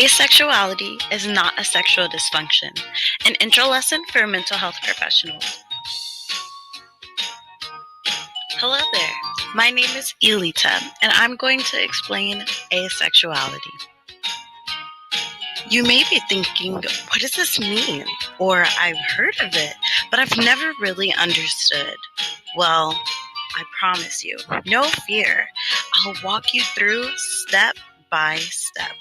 Asexuality is not a sexual dysfunction, an intro lesson for mental health professionals. Hello there, my name is Elita, and I'm going to explain asexuality. You may be thinking, what does this mean? Or I've heard of it, but I've never really understood. Well, I promise you, no fear. I'll walk you through step by step.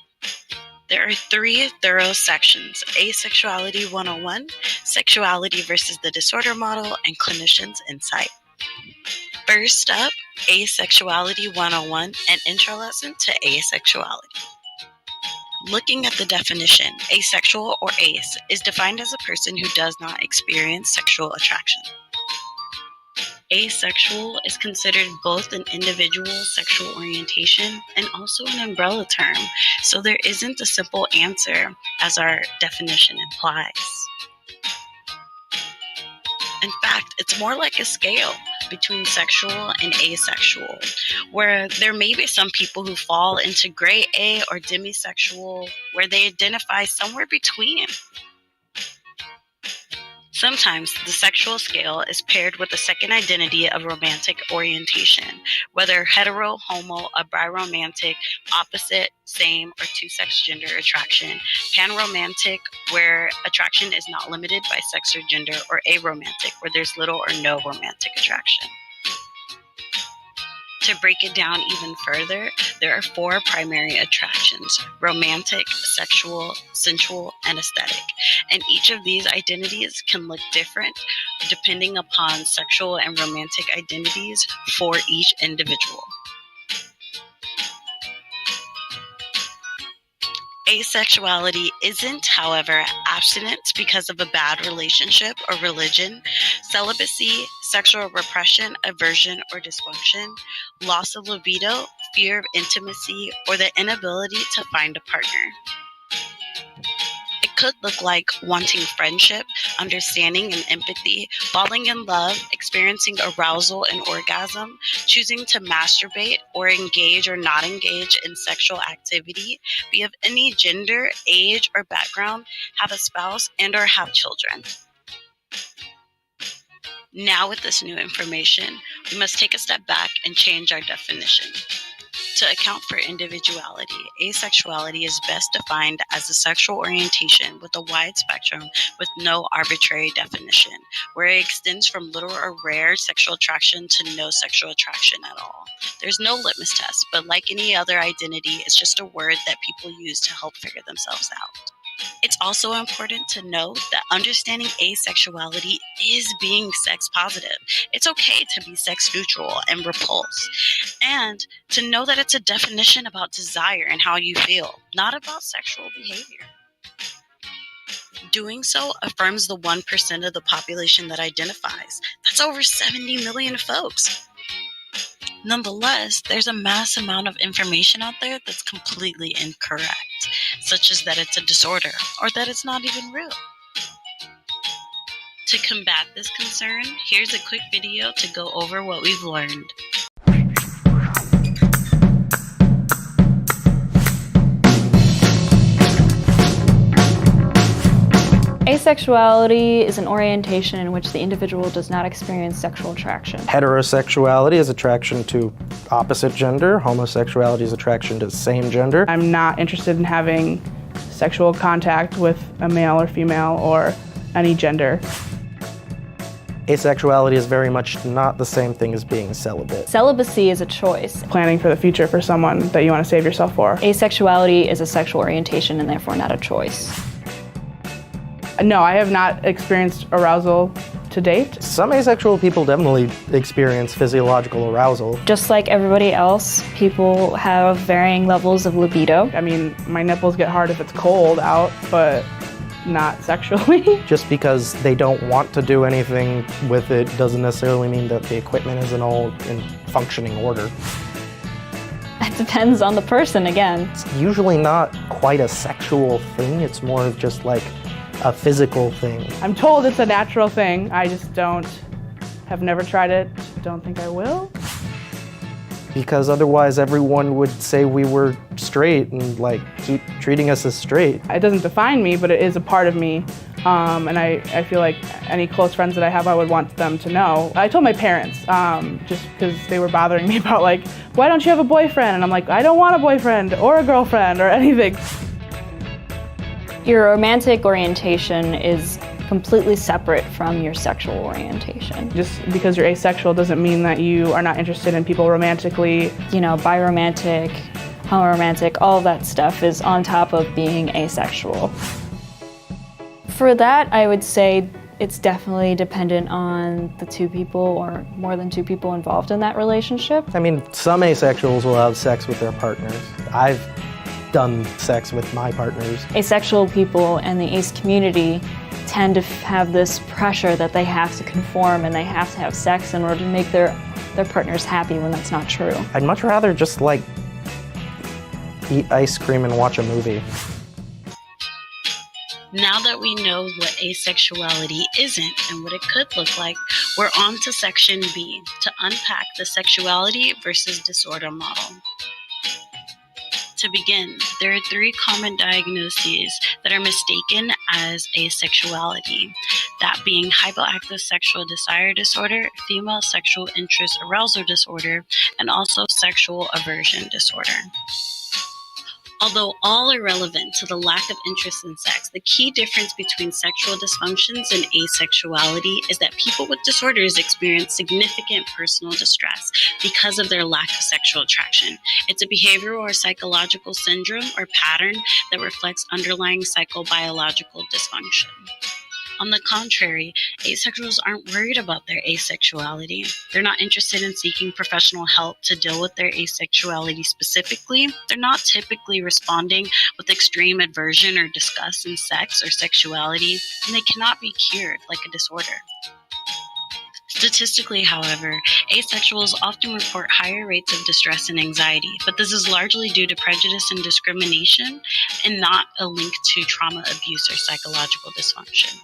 There are 3 thorough sections: Asexuality 101, Sexuality versus the Disorder Model, and Clinicians' Insight. First up, Asexuality 101, an intro lesson to asexuality. Looking at the definition, asexual or ace is defined as a person who does not experience sexual attraction. Asexual is considered both an individual sexual orientation and also an umbrella term, so there isn't a simple answer as our definition implies. In fact, it's more like a scale between sexual and asexual, where there may be some people who fall into gray A or demisexual, where they identify somewhere between. Sometimes the sexual scale is paired with a second identity of romantic orientation, whether hetero, homo, a biromantic, opposite, same, or two-sex gender attraction, panromantic, where attraction is not limited by sex or gender, or aromantic, where there's little or no romantic attraction. To break it down even further, there are 4 primary attractions: romantic, sexual, sensual, and aesthetic. And each of these identities can look different depending upon sexual and romantic identities for each individual. Asexuality isn't, however, abstinence because of a bad relationship or religion, celibacy, sexual repression, aversion, or dysfunction, loss of libido, fear of intimacy, or the inability to find a partner. It could look like wanting friendship, understanding and empathy, falling in love, experiencing arousal and orgasm, choosing to masturbate or engage or not engage in sexual activity, be of any gender, age, or background, have a spouse, and or have children. Now with this new information, we must take a step back and change our definition. To account for individuality, asexuality is best defined as a sexual orientation with a wide spectrum with no arbitrary definition, where it extends from little or rare sexual attraction to no sexual attraction at all. There's no litmus test, but like any other identity, it's just a word that people use to help figure themselves out. It's also important to note that understanding asexuality is being sex positive. It's okay to be sex neutral and repulse, and to know that it's a definition about desire and how you feel, not about sexual behavior. Doing so affirms the 1% of the population that identifies. That's over 70 million folks. Nonetheless, there's a mass amount of information out there that's completely incorrect, such as that it's a disorder or that it's not even real. To combat this concern, here's a quick video to go over what we've learned. Asexuality is an orientation in which the individual does not experience sexual attraction. Heterosexuality is attraction to opposite gender. Homosexuality is attraction to the same gender. I'm not interested in having sexual contact with a male or female or any gender. Asexuality is very much not the same thing as being celibate. Celibacy is a choice. Planning for the future for someone that you want to save yourself for. Asexuality is a sexual orientation and therefore not a choice. No, I have not experienced arousal to date. Some asexual people definitely experience physiological arousal. Just like everybody else, people have varying levels of libido. I mean, my nipples get hard if it's cold out, but not sexually. Just because they don't want to do anything with it doesn't necessarily mean that the equipment isn't all in functioning order. It depends on the person again. It's usually not quite a sexual thing, it's more of just like a physical thing. I'm told it's a natural thing. I just have never tried it, don't think I will. because otherwise everyone would say we were straight and like keep treating us as straight. It doesn't define me, but it is a part of me. And I feel like any close friends that I have, I would want them to know. I told my parents, just because they were bothering me about like, why don't you have a boyfriend? And I'm like, I don't want a boyfriend or a girlfriend or anything. Your romantic orientation is completely separate from your sexual orientation. Just because you're asexual doesn't mean that you are not interested in people romantically. You know, biromantic, homoromantic, all of that stuff is on top of being asexual. For that, I would say it's definitely dependent on the two people or more than two people involved in that relationship. I mean, some asexuals will have sex with their partners. I've done sex with my partners. Asexual people and the ace community tend to have this pressure that they have to conform and they have to have sex in order to make their partners happy when that's not true. I'd much rather just like eat ice cream and watch a movie. Now that we know what asexuality isn't and what it could look like, we're on to section B to unpack the sexuality versus disorder model. To begin, there are 3 common diagnoses that are mistaken as asexuality, that being hypoactive sexual desire disorder, female sexual interest arousal disorder, and also sexual aversion disorder. Although all are relevant to the lack of interest in sex, the key difference between sexual dysfunctions and asexuality is that people with disorders experience significant personal distress because of their lack of sexual attraction. It's a behavioral or psychological syndrome or pattern that reflects underlying psychobiological dysfunction. On the contrary, asexuals aren't worried about their asexuality. They're not interested in seeking professional help to deal with their asexuality specifically. They're not typically responding with extreme aversion or disgust in sex or sexuality, and they cannot be cured like a disorder. Statistically, however, asexuals often report higher rates of distress and anxiety, but this is largely due to prejudice and discrimination and not a link to trauma, abuse, or psychological dysfunction.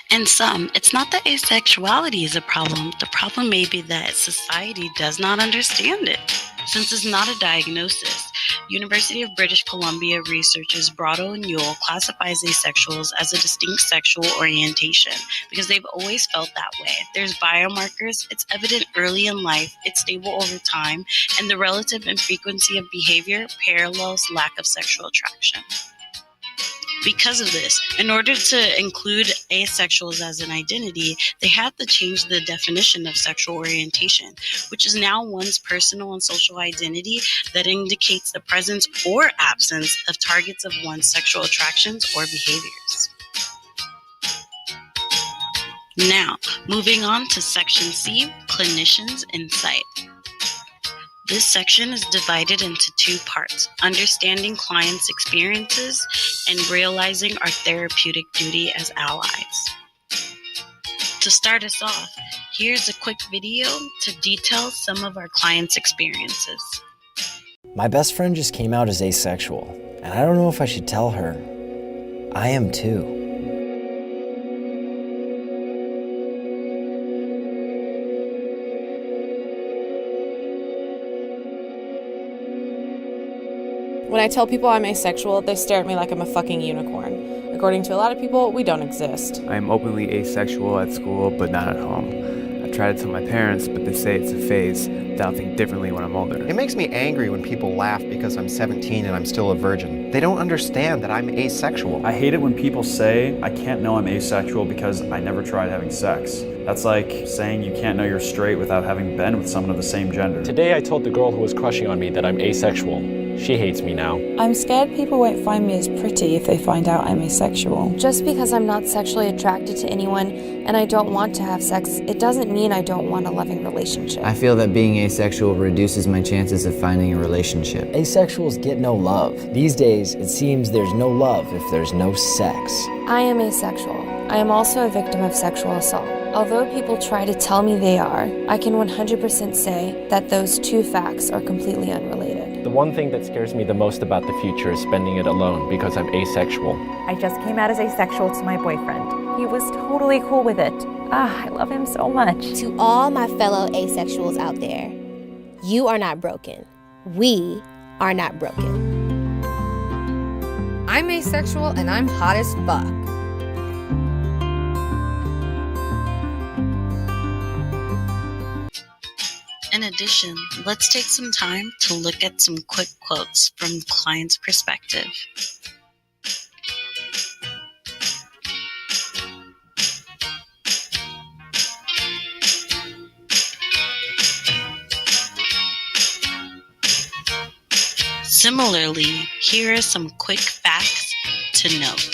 In some, it's not that asexuality is a problem. The problem may be that society does not understand it. Since it's not a diagnosis, University of British Columbia researchers Brotto and Yule classifies asexuals as a distinct sexual orientation because they've always felt that way. There's biomarkers, it's evident early in life, it's stable over time, and the relative infrequency of behavior parallels lack of sexual attraction. Because of this, in order to include asexuals as an identity, they had to change the definition of sexual orientation, which is now one's personal and social identity that indicates the presence or absence of targets of one's sexual attractions or behaviors. Now, moving on to Section C, Clinicians' Insight. This section is divided into 2 parts, understanding clients' experiences and realizing our therapeutic duty as allies. To start us off, here's a quick video to detail some of our clients' experiences. My best friend just came out as asexual, and I don't know if I should tell her. I am too. When I tell people I'm asexual, they stare at me like I'm a fucking unicorn. According to a lot of people, we don't exist. I am openly asexual at school, but not at home. I try to tell my parents, but they say it's a phase, that I'll think differently when I'm older. It makes me angry when people laugh because I'm 17 and I'm still a virgin. They don't understand that I'm asexual. I hate it when people say, I can't know I'm asexual because I never tried having sex. That's like saying you can't know you're straight without having been with someone of the same gender. Today I told the girl who was crushing on me that I'm asexual. She hates me now. I'm scared people won't find me as pretty if they find out I'm asexual. Just because I'm not sexually attracted to anyone and I don't want to have sex, it doesn't mean I don't want a loving relationship. I feel that being asexual reduces my chances of finding a relationship. Asexuals get no love. These days, it seems there's no love if there's no sex. I am asexual. I am also a victim of sexual assault. Although people try to tell me they are, I can 100% say that those 2 facts are completely unrelated. The one thing that scares me the most about the future is spending it alone because I'm asexual. I just came out as asexual to my boyfriend. He was totally cool with it. I love him so much. To all my fellow asexuals out there, you are not broken. We are not broken. I'm asexual and I'm hot as fuck. In addition, let's take some time to look at some quick quotes from the client's perspective. Similarly, here are some quick facts to note.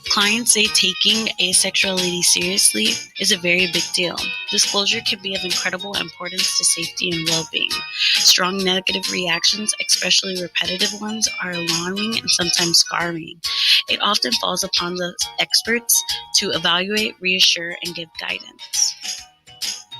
Clients say taking asexuality seriously is a very big deal. Disclosure can be of incredible importance to safety and well-being. Strong negative reactions, especially repetitive ones, are alarming and sometimes scarring. It often falls upon the experts to evaluate, reassure, and give guidance.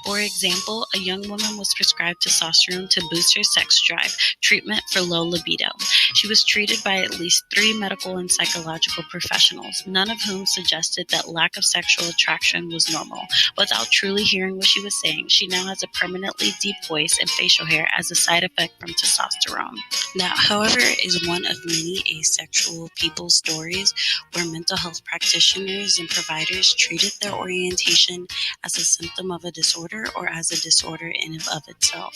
For example, a young woman was prescribed testosterone to boost her sex drive, treatment for low libido. She was treated by at least 3 medical and psychological professionals, none of whom suggested that lack of sexual attraction was normal. Without truly hearing what she was saying, she now has a permanently deep voice and facial hair as a side effect from testosterone. That, however, is one of many asexual people's stories where mental health practitioners and providers treated their orientation as a symptom of a disorder or as a disorder in and of itself,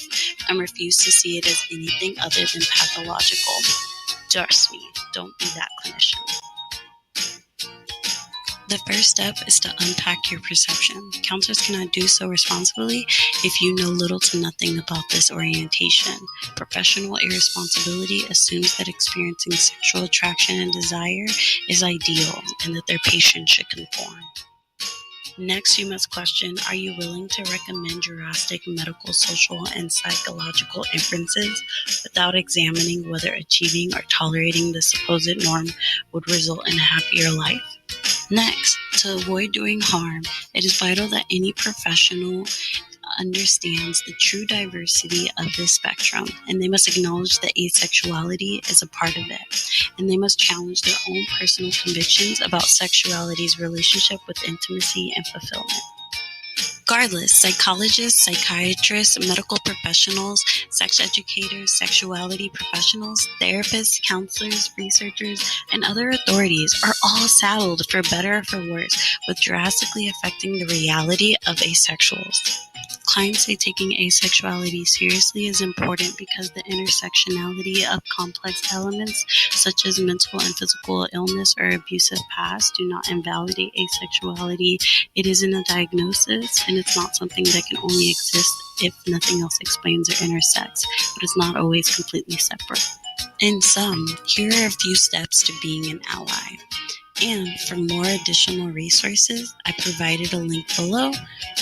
and refuse to see it as anything other than pathological. Trust me, don't be that clinician. The first step is to unpack your perception. Counselors cannot do so responsibly if you know little to nothing about this orientation. Professional irresponsibility assumes that experiencing sexual attraction and desire is ideal and that their patient should conform. Next, you must question, are you willing to recommend drastic medical, social, and psychological inferences without examining whether achieving or tolerating the supposed norm would result in a happier life? Next, to avoid doing harm, it is vital that any professional understands the true diversity of this spectrum, and they must acknowledge that asexuality is a part of it, and they must challenge their own personal convictions about sexuality's relationship with intimacy and fulfillment. Regardless, psychologists, psychiatrists, medical professionals, sex educators, sexuality professionals, therapists, counselors, researchers, and other authorities are all saddled, for better or for worse, with drastically affecting the reality of asexuals. Clients say taking asexuality seriously is important because the intersectionality of complex elements such as mental and physical illness or abusive past do not invalidate asexuality. It isn't a diagnosis, and it's not something that can only exist if nothing else explains or intersects, but it's not always completely separate. In sum, here are a few steps to being an ally. And for more additional resources, I provided a link below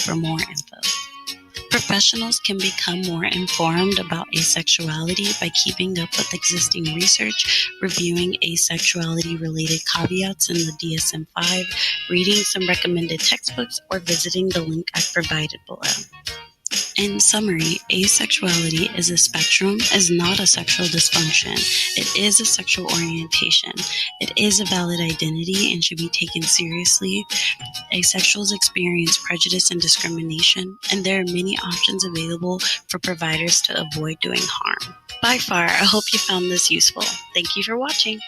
for more info. Professionals can become more informed about asexuality by keeping up with existing research, reviewing asexuality-related caveats in the DSM-5, reading some recommended textbooks, or visiting the link I provided below. In summary, asexuality is a spectrum, is not a sexual dysfunction. It is a sexual orientation. It is a valid identity and should be taken seriously. Asexuals experience prejudice and discrimination, and there are many options available for providers to avoid doing harm. By far, I hope you found this useful. Thank you for watching.